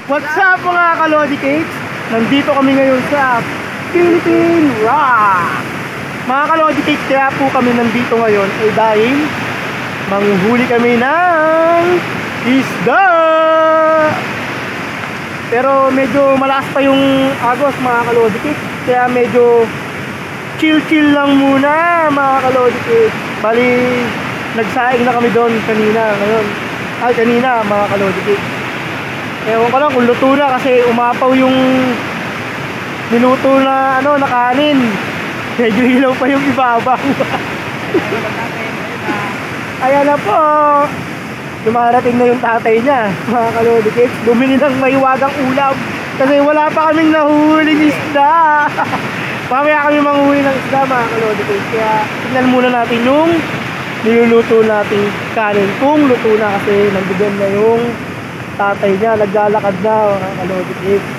What's up mga ka-Lodi Cakes? Nandito kami ngayon sa Philippine Rock. Mga ka-Lodi Cakes, kaya po kami nandito ngayon ay dahil manghuli kami ng isda. Pero medyo malakas pa yung agos mga ka-Lodi Cakes, kaya medyo chill lang muna mga ka-Lodi Cakes. Bali, nagsaing na kami doon kanina mga ka-Lodi Cakes. Ewan ko lang kung luto na kasi umapaw yung niluto na na kanin. Medyo hilaw pa yung ibabaw. Ayan na po. Dumarating na yung tatay niya, mga ka-Lodi Cakes. Bumili ng mahiwagang ulam kasi wala pa kaming nahuhuling isda. Mamaya kami manghuli ng isda mga ka-Lodi Cakes. Kaya tignan muna natin yung niluluto nating kanin. Kung luto na kasi nandiyan na yung tatay niya, naglalakad na mga ka-Lodi Cakes.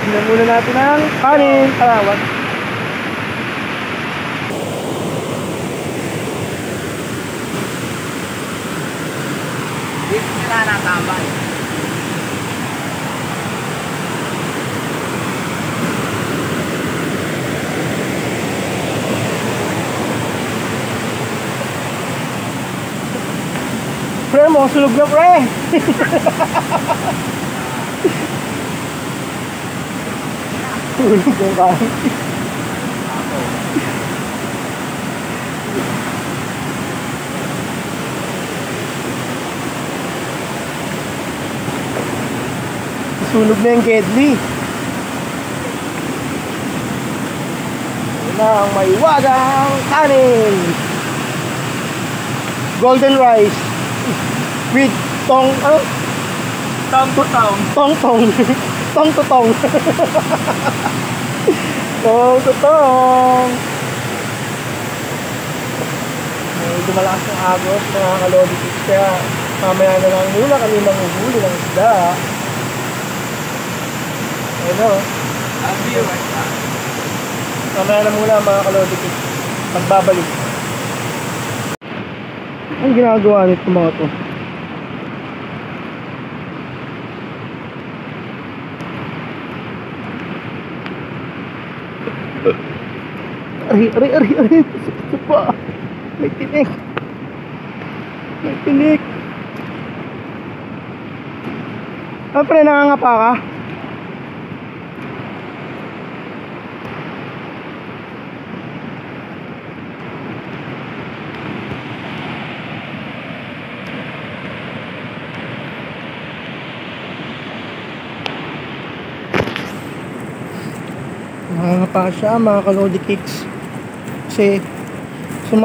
Tignan muna natin ang kanin. What? Dito sila natambay. Pre, mo sunog na pre. Sunog yung kanin. Sunog na yung kedli. Ito na ang maiwagang kanin. Golden rice with tong to tong tong to tong medyo malakas ng agos mga ka-Lodi Cakes, kaya mamaya na lang muna kami manghuli ng isda. Ano? Mamaya na muna mga ka-Lodi Cakes, magbabalik. Ang ginagawa nito mga to? Ari. Ito pa. May tinik. Pre, nangangapa ka? Nangangapa siya mga ka-Lodi Cakes. Kasi sa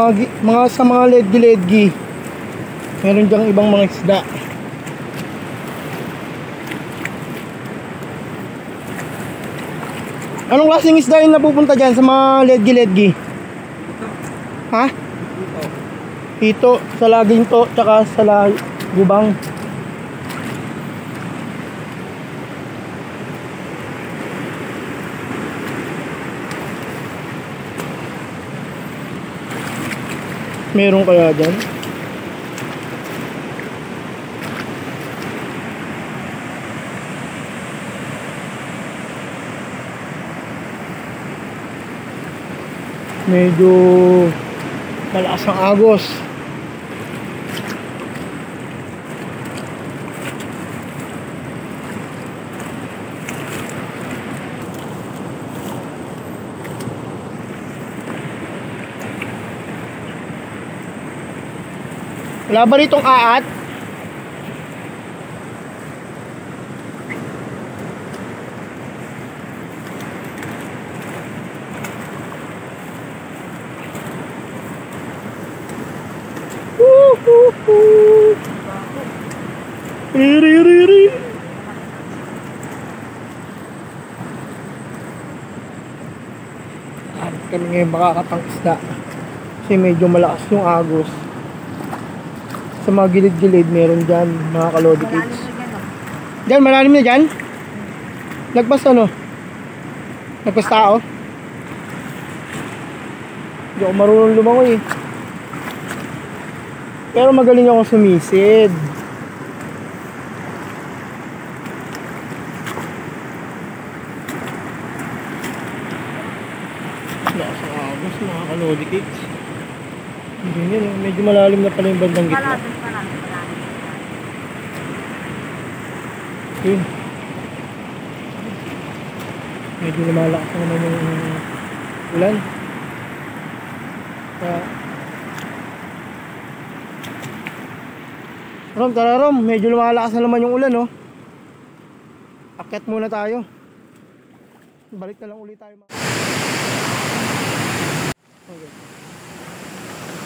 mga ledgi meron dyang ibang mga isda. Anong klaseng isda yung napupunta dyan sa mga ledgi? Ha? Hito, sa laging to, tsaka sa gubang. Meron kaya dyan? Medyo malakas ang agos. Wala ba ritong aat? Iri. At kami ngayon makakatang isda kasi medyo malakas yung agos. Sa mga gilid-gilid meron dyan mga ka-Lodi Cakes. Dyan, malalim na dyan? Nagpas Nagpas tao? Hindi ako marunong lumangoy eh. Pero magaling ako sumisid. Mas mga kalodi cakes. Hindi yun, medyo malalim na pala yung bandang gitna. Malalim. Yun. Medyo lumalakas na naman yung ulan. Rom, tara Rom, medyo lumalakas na naman yung ulan, no? Akyat muna tayo. Balik na lang ulit tayo. Okay.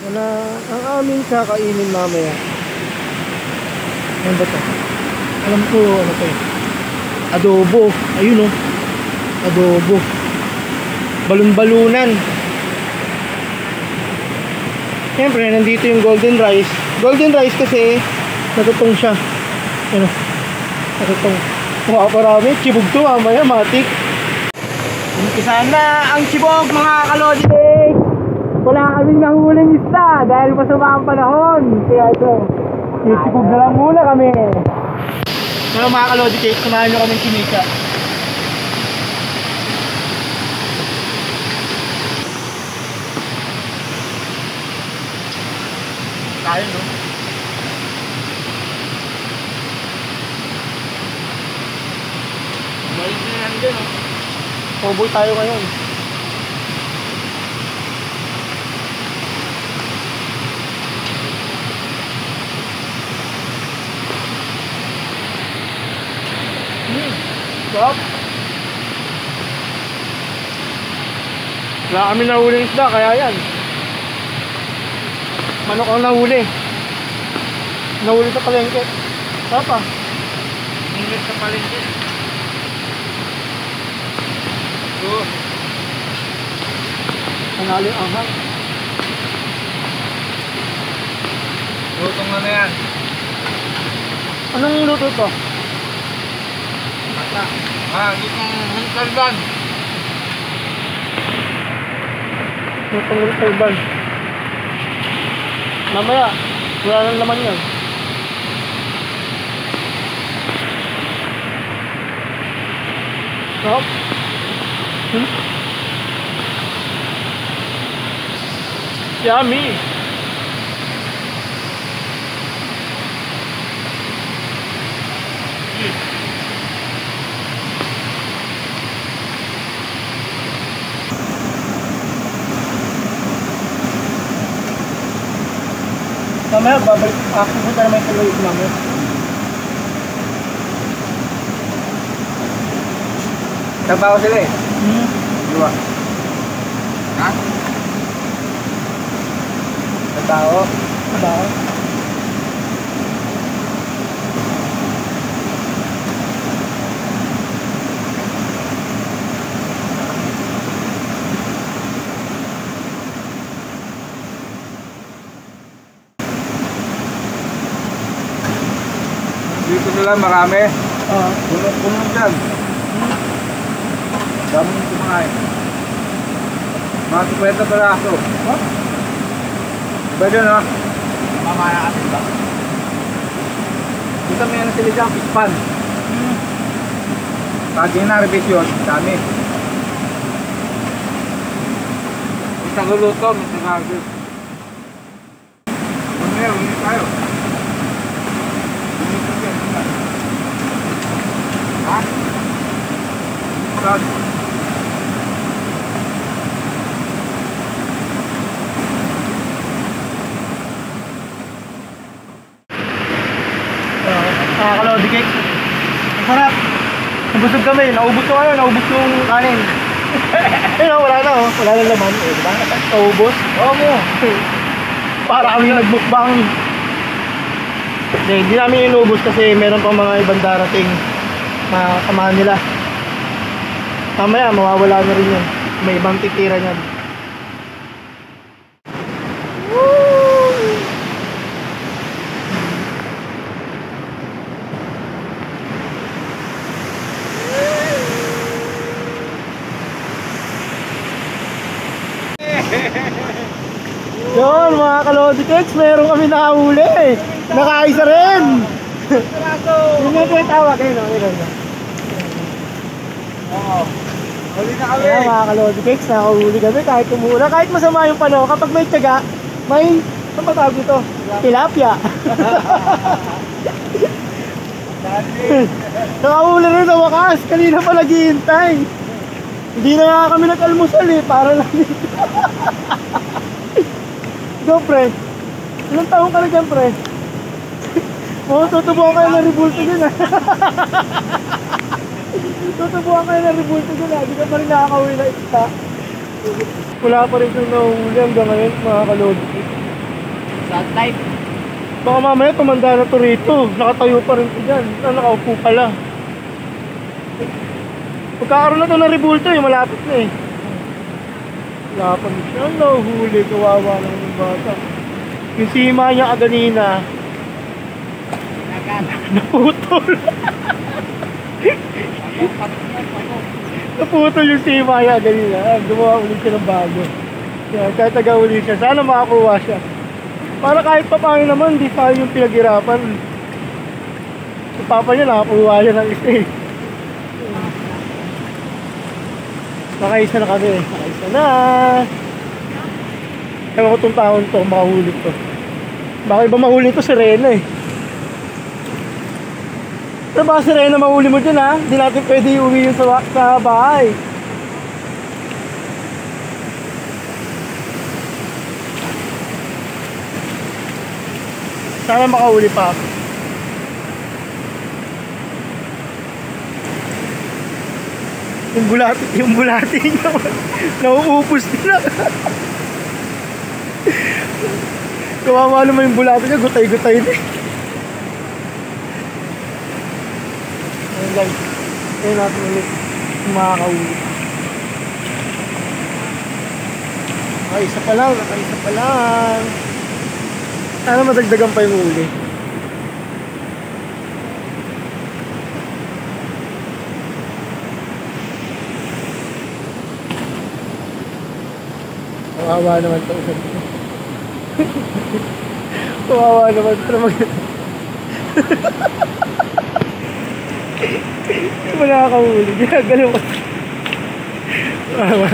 Wala, ang aming kakainin mamaya. Ano ba ito? Alam ko, ano ito eh. Adobo. Ayun, no? Adobo. Balon-balunan. Siyempre, nandito yung golden rice. Golden rice kasi natutong siya. Ano? Natutong. Parami. Chibog to, mamaya matik. Umpisahan na ang chibog, mga kalodi. Wala kaming nahuling isda dahil masama ang panahon. Kaya ito, chibog na lang muna kami. Pero mga kalodi cake, samahan nyo kaming sinika. Tayo, no? Balik na yan dyan, no? Cowboy tayo ngayon. Sarap. Wala kami nahuling isda, kaya yan. Manok ang nahuli. Nahuli sa palengke. Sarap ah. Ingit sa palengke. Ito. Panalo yung anghang. Lutong na yan. Anong luto ito? Mata. Lutong huntalban. Lutong huntalban. Mamaya, wala nang laman yan. Sarap. Yummy. Mamaya, babalik. Pupunta naman yung tuloy namin. Trabaho sila eh. Dua. Ha? Trabaho. Trabaho. Dito sila marami. Puno dyan. Dami yung kumain. Mga 50 peraso. Pwede na. Mamaya kasi ba? Dito may ano sila dyan, fish pan. Pag ina-revision, dami. Isang luluto, isang harvest. Uni tayo. Ha? Saan? Kalodi cake. Ang sarap. Nabusog kami. Naubos ko ano, naubos yung kanin. Ayun, wala na oh. Wala na laman. Eh, diba? Naubos. Oo mo. Para kami nagmukbang. Hindi namin inubos kasi meron pang mga ibang darating na samahan nila. Mamaya mawawala na rin yun. May ibang titira niyan. Yun mga kalodi cakes, meron kami nakahuli. Nakaisa rin. Yung mga po yung tawag. Ayun o, ayun o. Oo. Huli na kami. Kaya mga kalodi cakes, nakahuli kami kahit umulan. Kahit masama yung panahon, kapag may tiyaga, may, ano ba tawag ito? Tilapia. Nakahuli rin sa wakas, kanina pa naghihintay. Hindi na nga kami nag-almusal eh, para lang dito. Go pre, ilang taong ka na dyan pre? Oo, tutubuhan kayo ng rebulto dyan ah. Tutubuhan kayo ng rebulto dyan ah, di ka pa rin nakakauwi na isa. Wala pa rin yung nahuhuli hanggang ngayon mga kalodi. Sad life. Baka mamaya tumanda na to rito, nakatayo pa rin ito dyan, nakaupo pala. Pagkakaroon na to ng rebulto eh, malapit na eh. Wala pa rin siya, nahuhuli, kawawa lang yung bata. Yung sima niya kaganina, naputol. Naputol yung sima niya kaganina, gumawa ulit siya ng bago. Kaya kahit taga-uli siya, sana makakuha siya. Para kahit pa paano naman, di pa yung pinaghirapan. Yung papa niya nakakuha siya ng isa eh. Nakaisa na kami, nakaisa na. Ewan ko itong taon to, makahuli to. Baka iba mahuli to, sirena eh. Pero baka sirena mahuli mo dyan ha, hindi natin pwede iuwi yun sa bahay. Sana makahuli pa ako. Yung bulati niya nauubos nila. Kawawa naman yung bulati niya, gutay-gutay na. Ayun guys, ayun natin ulit yung makakahuli. Nakaisa pa lang, nakaisa pa lang. Sana madagdagan pa yung huli. Kawawa naman ito. Kawawa naman ito. Hindi mo nakakahuli. Ginagalaw ko. Kawawa.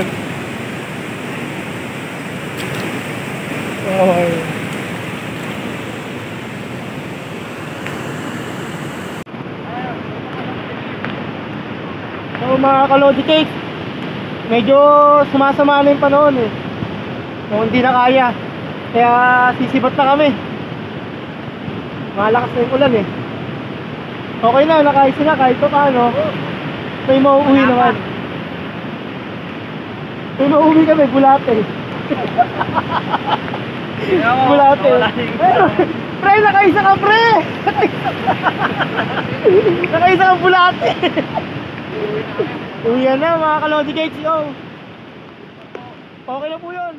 Kawawa naman. So mga kalodi cake, medyo sumasama na yung panahon eh. So hindi na kaya, kaya sisibat na kami. Malakas na yung ulan eh. Okay na, nakaisa na kahit pa paano. May mauuwi naman. May mauuwi kami, bulate. Bulate. Pre, nakaisa ka pre! Nakaisa ka bulate. Uwi na mga kalodi cakes, yo. Okay na po yun.